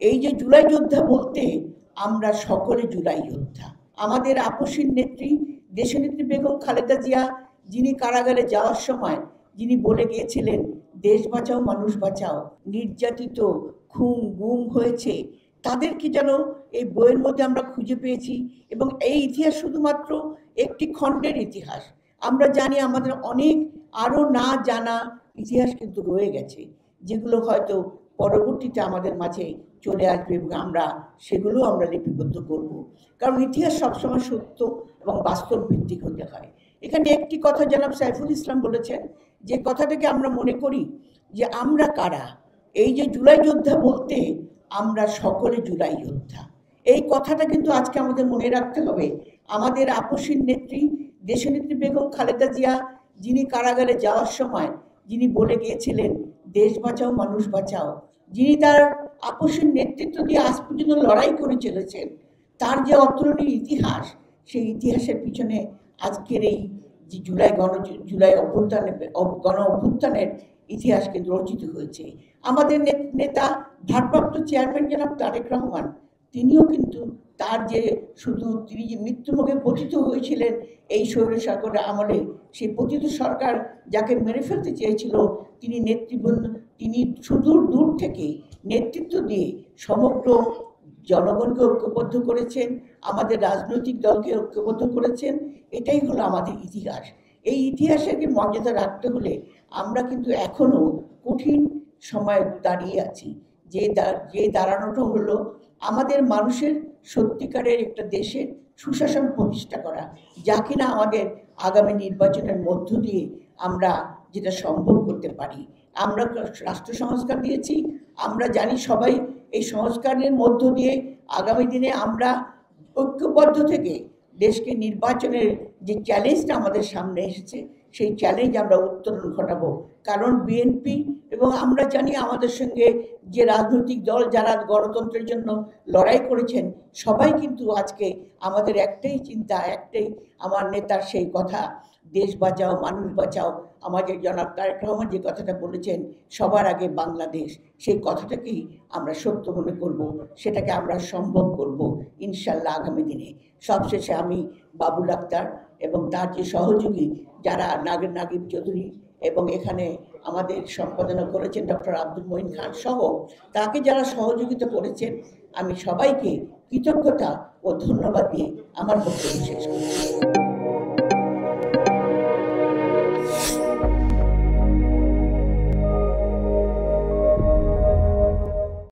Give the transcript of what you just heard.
এই যে জুলাই যোদ্ধা বলতে আমরা সকলে জুলাই যোদ্ধা। আমাদের আপসীর নেত্রী দেশনেত্রী বেগম খালেদা জিয়া, যিনি কারাগারে যাওয়ার সময় যিনি বলে গিয়েছিলেন, দেশ বাঁচাও মানুষ বাঁচাও, নির্যাতিত খুন গুম হয়েছে, তাদেরকে যেন এই বইয়ের মধ্যে আমরা খুঁজে পেয়েছি। এবং এই ইতিহাস শুধুমাত্র একটি খণ্ডের ইতিহাস। আমরা জানি আমাদের অনেক আরও না জানা ইতিহাস কিন্তু রয়ে গেছে, যেগুলো হয়তো পরবর্তীতে আমাদের মাঝে চলে আসবে এবং সেগুলো আমরা লিপিবদ্ধ করব। কারণ ইতিহাস সবসময় সত্য এবং বাস্তব ভিত্তিক হতে হয়। এখানে একটি কথা জনাব সাইফুল ইসলাম বলেছেন, যে কথাটাকে আমরা মনে করি যে আমরা কারা। এই যে জুলাই যোদ্ধা বলতে আমরা সকলে জুলাই যোদ্ধা, এই কথাটা কিন্তু আজকে আমাদের মনে রাখতে হবে। আমাদের আপসীর নেত্রী দেশনেত্রী বেগম খালেদা জিয়া, যিনি কারাগারে যাওয়ার সময় যিনি বলে গিয়েছিলেন, দেশ বাঁচাও মানুষ বাঁচাও, যিনি তার আপসের নেতৃত্ব দিয়ে আজ পর্যন্ত লড়াই করে চলেছেন, তার যে অতুলনীয় ইতিহাস, সেই ইতিহাসের পিছনে আজকের এই যে জুলাই গণ অভ্যুত্থানের ইতিহাস কিন্তু রচিত হয়েছে। আমাদের নেতা ভারপ্রাপ্ত চেয়ারম্যান জনাব তারেক রহমান, তিনিও কিন্তু তার যে তিনি যে মৃত্যুমুখে পতিত হয়েছিলেন এই স্বৈরশাসনের আমলে, সেই পতিত সরকার যাকে মেরে ফেলতে চেয়েছিল, তিনি সুদূর দূর থেকে নেতৃত্ব দিয়ে সমগ্র জনগণকে ঐক্যবদ্ধ করেছেন, আমাদের রাজনৈতিক দলকে ঐক্যবদ্ধ করেছেন। এটাই হলো আমাদের ইতিহাস। এই ইতিহাসকে মর্যাদা রাখতে হলে আমরা কিন্তু এখনও কঠিন সময় দাঁড়িয়ে আছি। যে দাঁড়ানোটা হলো আমাদের মানুষের সত্যিকারের একটা দেশের সুশাসন প্রতিষ্ঠা করা, যা কিনা আমাদের আগামী নির্বাচনের মধ্য দিয়ে আমরা যেটা সম্ভব করতে পারি। আমরা রাষ্ট্র সংস্কার দিয়েছি, আমরা জানি সবাই এই সংস্কারের মধ্য দিয়ে আগামী দিনে আমরা ঐক্যবদ্ধ থেকে দেশকে নির্বাচনের যে চ্যালেঞ্জটা আমাদের সামনে এসেছে, সেই চ্যালেঞ্জ আমরা উত্তরণ ঘটাবো। কারণ বিএনপি এবং আমরা জানি আমাদের সঙ্গে যে রাজনৈতিক দল যারা গণতন্ত্রের জন্য লড়াই করেছেন, সবাই কিন্তু আজকে আমাদের একটাই চিন্তা, একটাই আমার নেতার সেই কথা, দেশ বাঁচাও মানুষ বাঁচাও। আমাদের জনাব তারেক রহমান যে কথাটা বলেছেন, সবার আগে বাংলাদেশ, সেই কথাটাকেই আমরা সত্য মনে করব, সেটাকে আমরা সম্ভব করব ইনশাল্লাহ আগামী দিনে। সবশেষে আমি বাবুল আক্তার এবং তার যে সহযোগী যারা নাগিব চৌধুরী এবং এখানে আমাদের সম্পাদনা করেছেন ডক্টর আব্দুল মঈন খান সহ, তাকে যারা সহযোগিতা করেছেন, আমি সবাইকে কৃতজ্ঞতা ও ধন্যবাদ দিয়ে আমার বক্তব্য শেষ করছি।